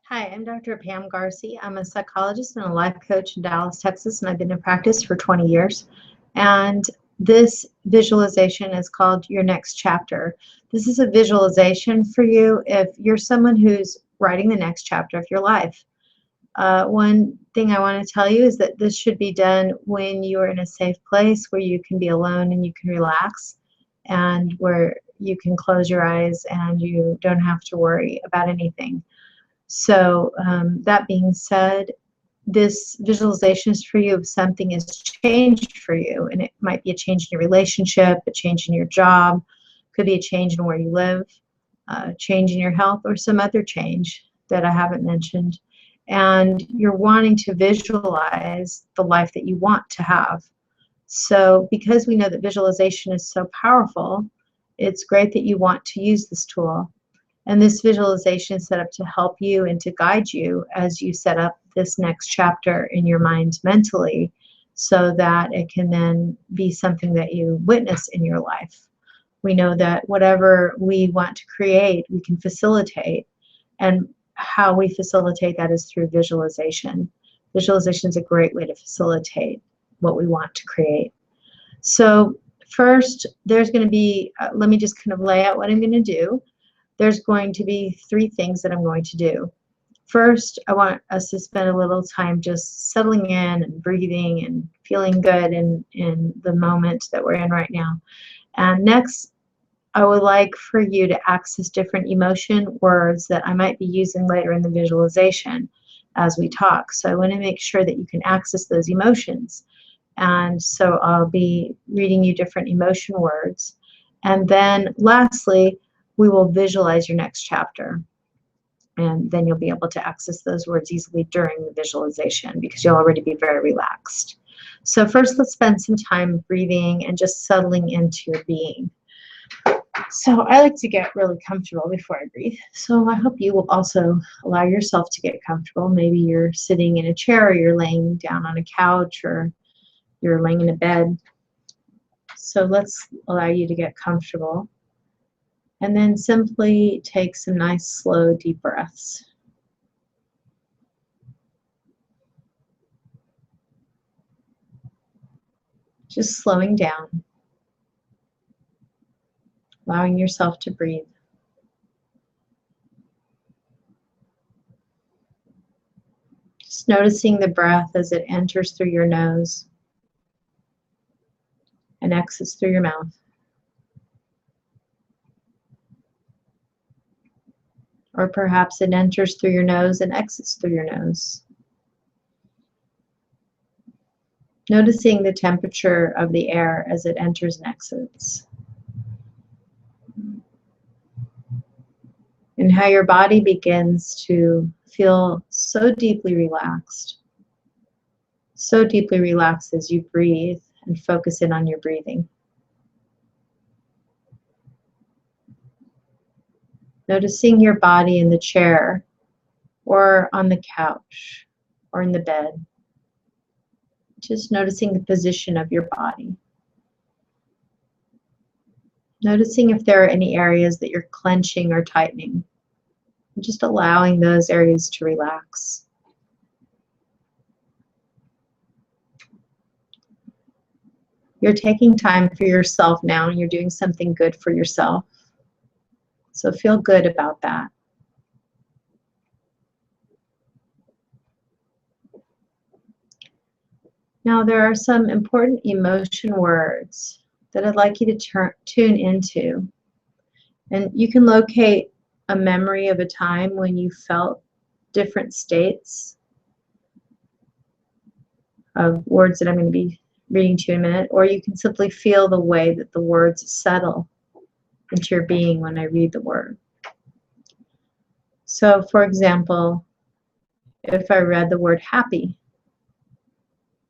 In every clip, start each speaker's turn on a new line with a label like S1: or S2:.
S1: Hi, I'm Dr. Pam Garci. I'm a psychologist and a life coach in Dallas, Texas, and I've been in practice for 20 years. And this visualization is called Your Next Chapter. This is a visualization for you if you're someone who's writing the next chapter of your life. One thing I want to tell you is that this should be done when you are in a safe place where you can be alone and you can relax, and where you can close your eyes and you don't have to worry about anything. So that being said, this visualization is for you if something has changed for you, and it might be a change in your relationship, a change in your job, could be a change in where you live, a change in your health, or some other change that I haven't mentioned. And you're wanting to visualize the life that you want to have. So because we know that visualization is so powerful, it's great that you want to use this tool. And this visualization is set up to help you and to guide you as you set up this next chapter in your mind mentally, so that it can then be something that you witness in your life. We know that whatever we want to create, we can facilitate. And how we facilitate that is through visualization. Visualization is a great way to facilitate what we want to create. So first, there's going to be, let me just kind of lay out what I'm going to do. There's going to be 3 things that I'm going to do. First, I want us to spend a little time just settling in and breathing and feeling good in the moment that we're in right now. And next, I would like for you to access different emotion words that I might be using later in the visualization as we talk. So I want to make sure that you can access those emotions. And so I'll be reading you different emotion words. And then lastly, we will visualize your next chapter. And then you'll be able to access those words easily during the visualization because you'll already be very relaxed. So first, let's spend some time breathing and just settling into your being. So I like to get really comfortable before I breathe. So I hope you will also allow yourself to get comfortable. Maybe you're sitting in a chair, or you're laying down on a couch, or you're laying in a bed. So let's allow you to get comfortable. And then simply take some nice, slow, deep breaths. Just slowing down, allowing yourself to breathe. Just noticing the breath as it enters through your nose and exits through your mouth. Or perhaps it enters through your nose and exits through your nose. Noticing the temperature of the air as it enters and exits. And how your body begins to feel so deeply relaxed. So deeply relaxed as you breathe and focus in on your breathing. Noticing your body in the chair, or on the couch, or in the bed. Just noticing the position of your body. Noticing if there are any areas that you're clenching or tightening. Just allowing those areas to relax. You're taking time for yourself now, and you're doing something good for yourself. So feel good about that. Now there are some important emotion words that I'd like you to tune into. And you can locate a memory of a time when you felt different states of words that I'm going to be reading to you in a minute, or you can simply feel the way that the words settle into your being when I read the word. So for example, if I read the word happy,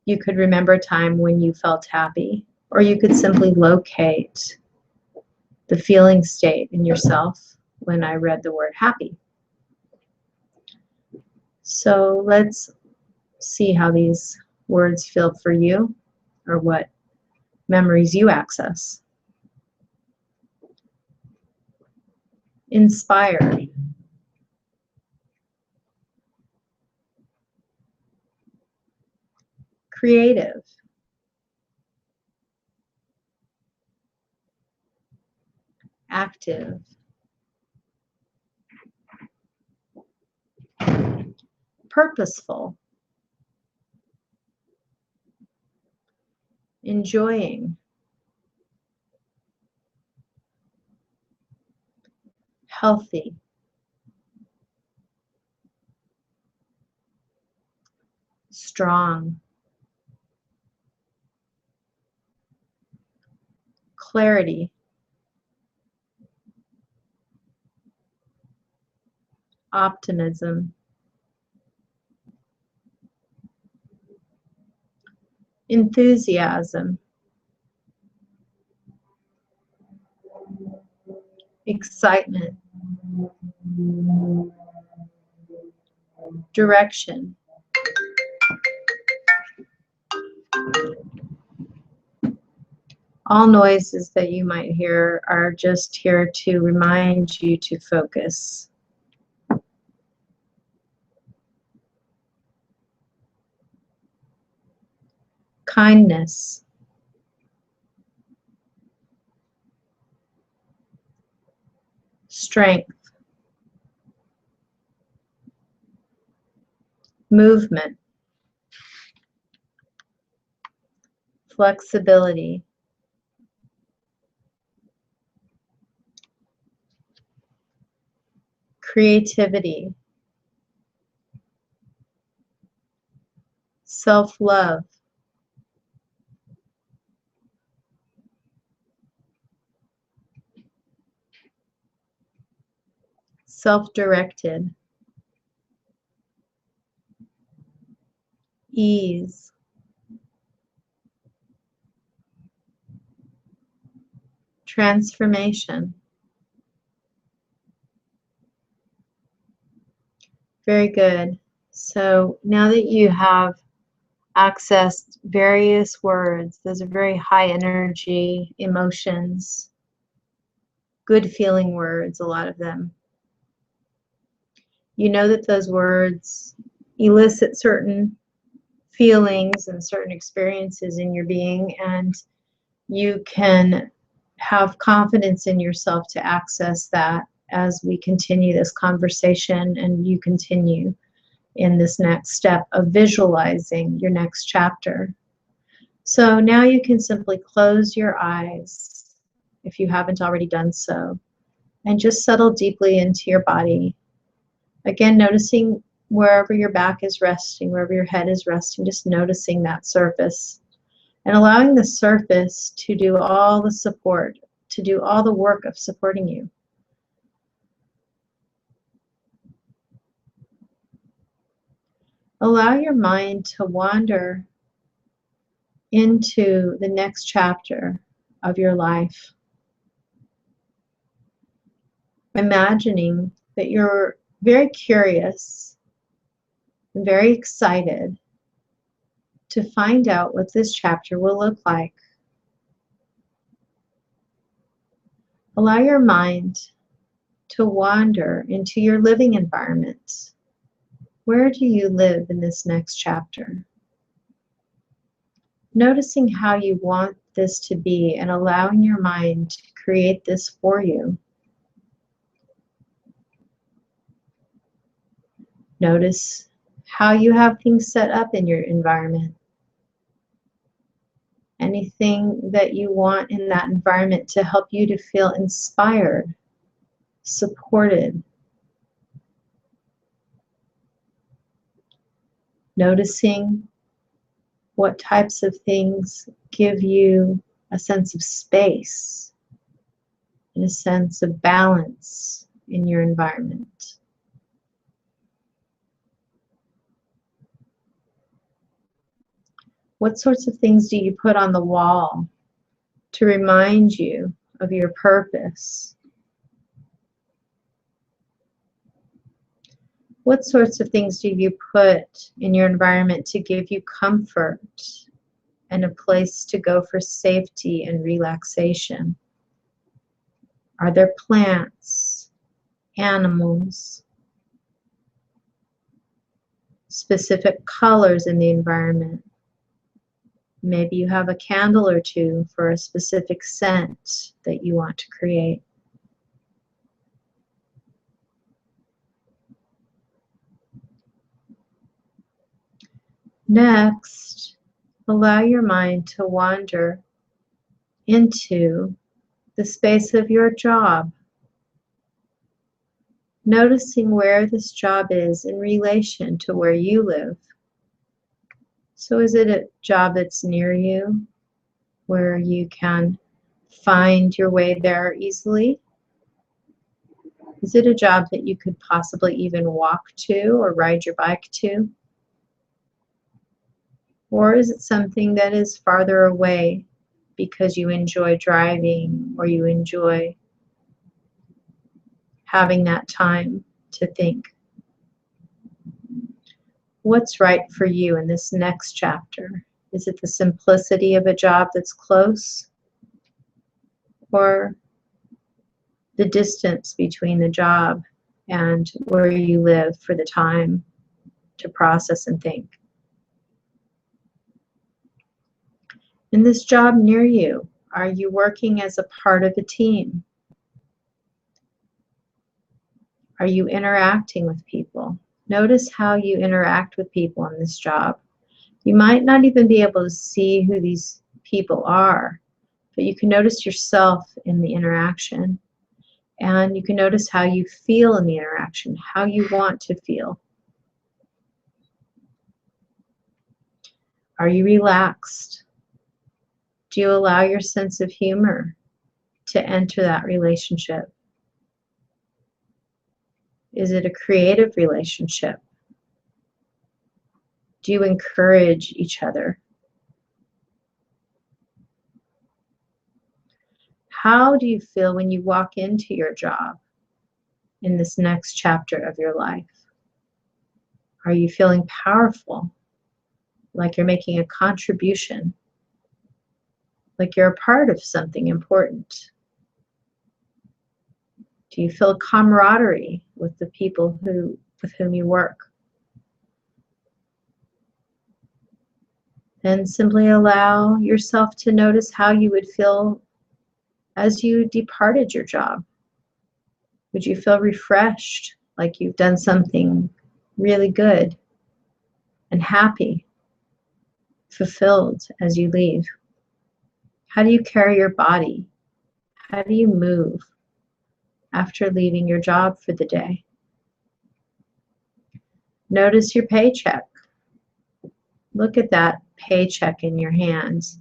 S1: you could remember a time when you felt happy, or you could simply locate the feeling state in yourself when I read the word happy. So let's see how these words feel for you, or what memories you access. Inspired. creative, active, purposeful, enjoying, healthy, strong, clarity, optimism, enthusiasm, excitement, direction. All noises that you might hear are just here to remind you to focus. Kindness, strength, movement, flexibility, creativity, self-love, self-directed, ease, transformation. Very good. So now that you have accessed various words, those are very high energy emotions, good feeling words, a lot of them. You know that those words elicit certain feelings and certain experiences in your being, and you can have confidence in yourself to access that as we continue this conversation and you continue in this next step of visualizing your next chapter. So now you can simply close your eyes if you haven't already done so, and just settle deeply into your body. Again, noticing wherever your back is resting, wherever your head is resting, just noticing that surface and allowing the surface to do all the support, to do all the work of supporting you. Allow your mind to wander into the next chapter of your life, imagining that you're very curious and very excited to find out what this chapter will look like. Allow your mind to wander into your living environment. Where do you live in this next chapter? Noticing how you want this to be and allowing your mind to create this for you. Notice how you have things set up in your environment. Anything that you want in that environment to help you to feel inspired, supported. Noticing what types of things give you a sense of space and a sense of balance in your environment. What sorts of things do you put on the wall to remind you of your purpose? What sorts of things do you put in your environment to give you comfort and a place to go for safety and relaxation? Are there plants, animals, specific colors in the environment? Maybe you have a candle or two for a specific scent that you want to create. Next, allow your mind to wander into the space of your job, noticing where this job is in relation to where you live. So is it a job that's near you, where you can find your way there easily? Is it a job that you could possibly even walk to or ride your bike to? Or is it something that is farther away because you enjoy driving or you enjoy having that time to think? What's right for you in this next chapter? Is it the simplicity of a job that's close, or the distance between the job and where you live for the time to process and think? In this job near you, are you working as a part of a team? Are you interacting with people? Notice how you interact with people in this job. You might not even be able to see who these people are, but you can notice yourself in the interaction. And you can notice how you feel in the interaction, how you want to feel. Are you relaxed? Do you allow your sense of humor to enter that relationship? Is it a creative relationship? Do you encourage each other? How do you feel when you walk into your job in this next chapter of your life? Are you feeling powerful, like you're making a contribution, like you're a part of something important? Do you feel camaraderie with the people with whom you work? Then simply allow yourself to notice how you would feel as you departed your job. Would you feel refreshed, like you've done something really good, and happy, fulfilled as you leave? How do you carry your body? How do you move after leaving your job for the day? Notice your paycheck. Look at that paycheck in your hands.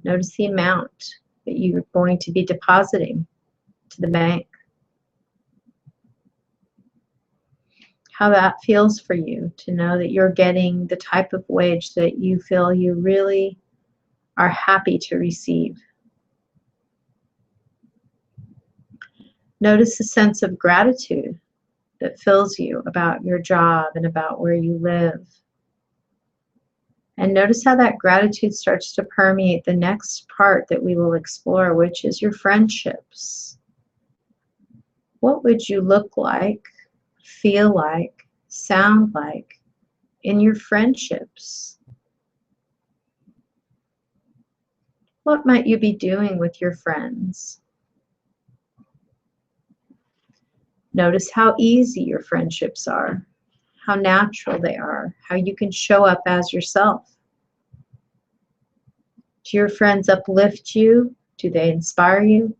S1: Notice the amount that you're going to be depositing to the bank. How that feels for you to know that you're getting the type of wage that you feel you really are happy to receive. Notice the sense of gratitude that fills you about your job and about where you live. And notice how that gratitude starts to permeate the next part that we will explore, which is your friendships. What would you look like, feel like, sound like in your friendships? What might you be doing with your friends? Notice how easy your friendships are, how natural they are, how you can show up as yourself. Do your friends uplift you? Do they inspire you?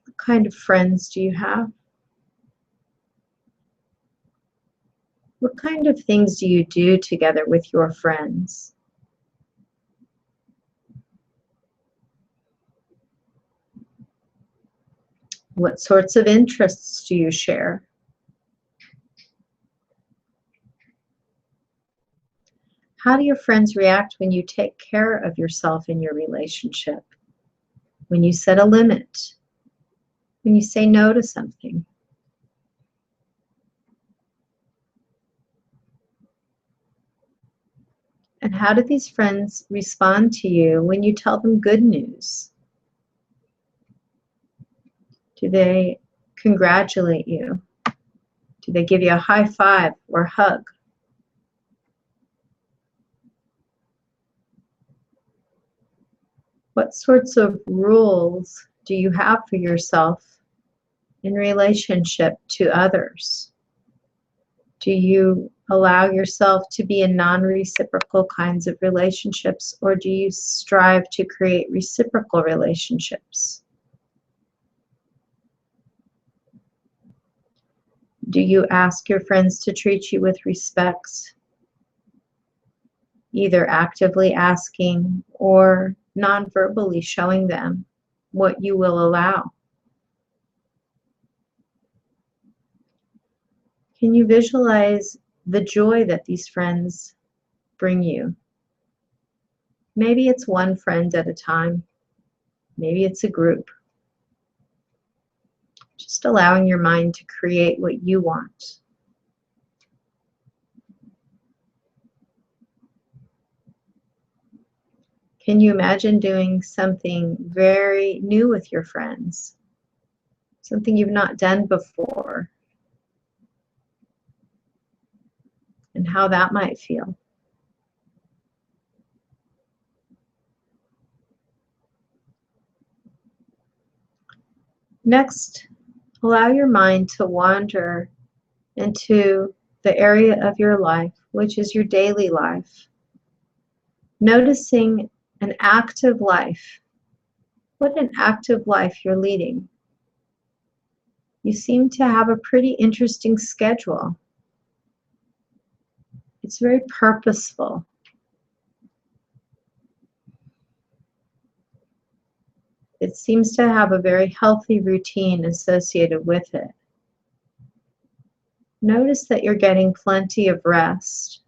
S1: What kind of friends do you have? What kind of things do you do together with your friends? What sorts of interests do you share? How do your friends react when you take care of yourself in your relationship? When you set a limit? When you say no to something? And how do these friends respond to you when you tell them good news? Do they congratulate you? Do they give you a high five or hug? What sorts of rules do you have for yourself in relationship to others? Do you allow yourself to be in non-reciprocal kinds of relationships, or do you strive to create reciprocal relationships? Do you ask your friends to treat you with respect, either actively asking or non-verbally showing them what you will allow? Can you visualize the joy that these friends bring you? Maybe it's one friend at a time. Maybe it's a group. Just allowing your mind to create what you want. Can you imagine doing something very new with your friends? Something you've not done before? And how that might feel. Next, allow your mind to wander into the area of your life, which is your daily life. Noticing an active life. What an active life you're leading. You seem to have a pretty interesting schedule. It's very purposeful. It seems to have a very healthy routine associated with it. Notice that you're getting plenty of rest,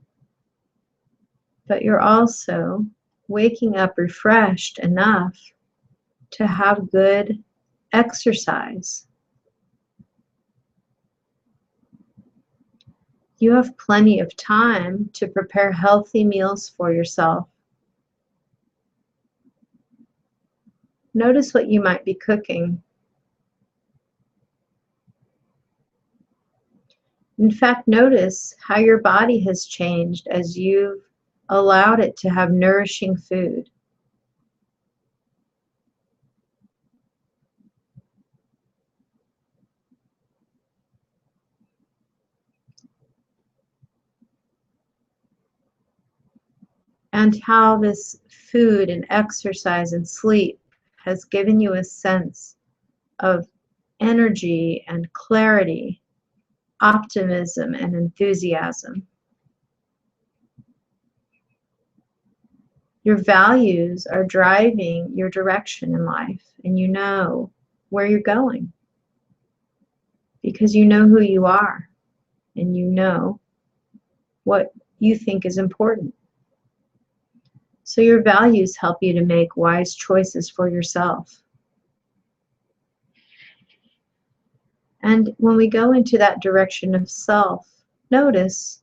S1: but you're also waking up refreshed enough to have good exercise. You have plenty of time to prepare healthy meals for yourself. Notice what you might be cooking. In fact, notice how your body has changed as you've allowed it to have nourishing food. And how this food and exercise and sleep has given you a sense of energy and clarity, optimism and enthusiasm. Your values are driving your direction in life, and you know where you're going because you know who you are and you know what you think is important. So your values help you to make wise choices for yourself. And when we go into that direction of self, notice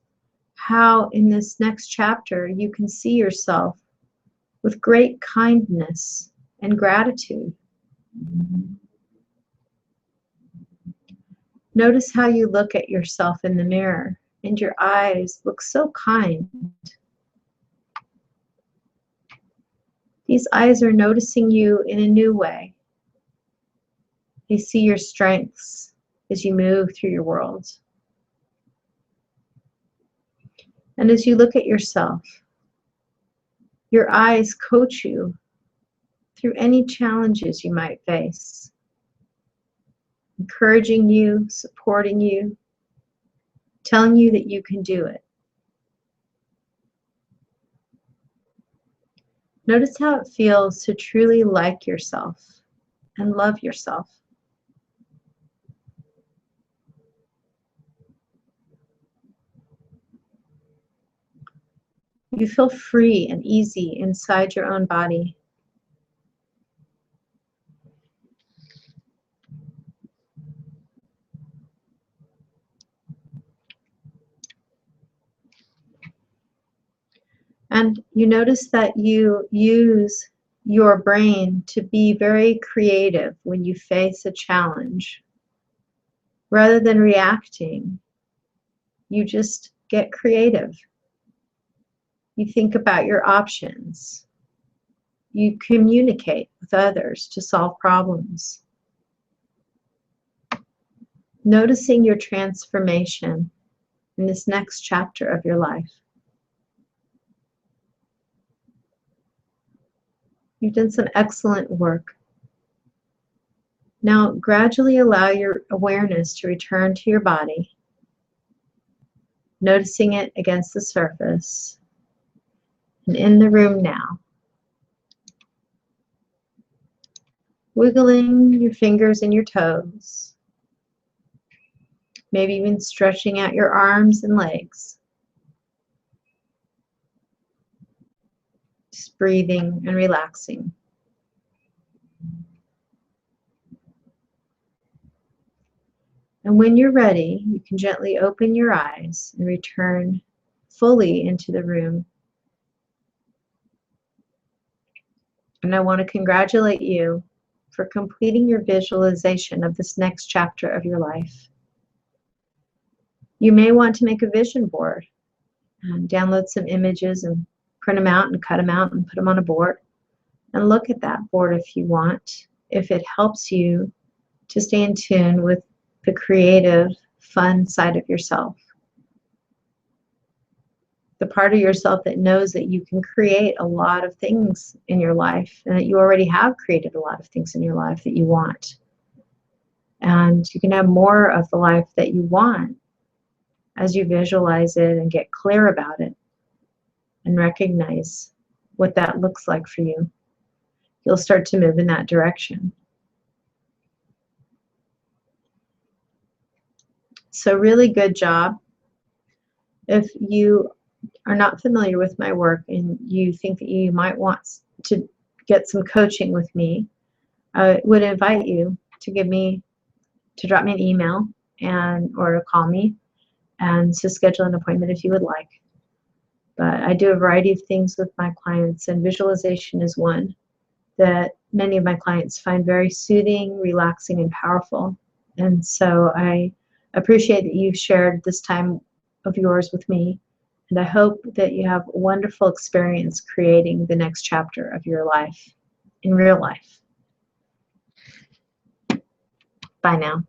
S1: how in this next chapter you can see yourself with great kindness and gratitude. Notice how you look at yourself in the mirror and your eyes look so kind. These eyes are noticing you in a new way. They see your strengths as you move through your world. And as you look at yourself, your eyes coach you through any challenges you might face, encouraging you, supporting you, telling you that you can do it. Notice how it feels to truly like yourself and love yourself. You feel free and easy inside your own body. And you notice that you use your brain to be very creative when you face a challenge. Rather than reacting, you just get creative. You think about your options. You communicate with others to solve problems. Noticing your transformation in this next chapter of your life. You've done some excellent work. Now, gradually allow your awareness to return to your body, noticing it against the surface and in the room now. Wiggling your fingers and your toes, maybe even stretching out your arms and legs. Just breathing and relaxing. And when you're ready, you can gently open your eyes and return fully into the room. And I want to congratulate you for completing your visualization of this next chapter of your life. You may want to make a vision board and download some images and print them out and cut them out and put them on a board. And look at that board if you want, if it helps you to stay in tune with the creative, fun side of yourself. The part of yourself that knows that you can create a lot of things in your life and that you already have created a lot of things in your life that you want. And you can have more of the life that you want as you visualize it and get clear about it and recognize what that looks like for you. You'll start to move in that direction. So really good job. If you are not familiar with my work and you think that you might want to get some coaching with me, I would invite you to drop me an email or to call me and to schedule an appointment if you would like. But I do a variety of things with my clients, and visualization is one that many of my clients find very soothing, relaxing, and powerful. And so I appreciate that you've shared this time of yours with me, and I hope that you have a wonderful experience creating the next chapter of your life in real life. Bye now.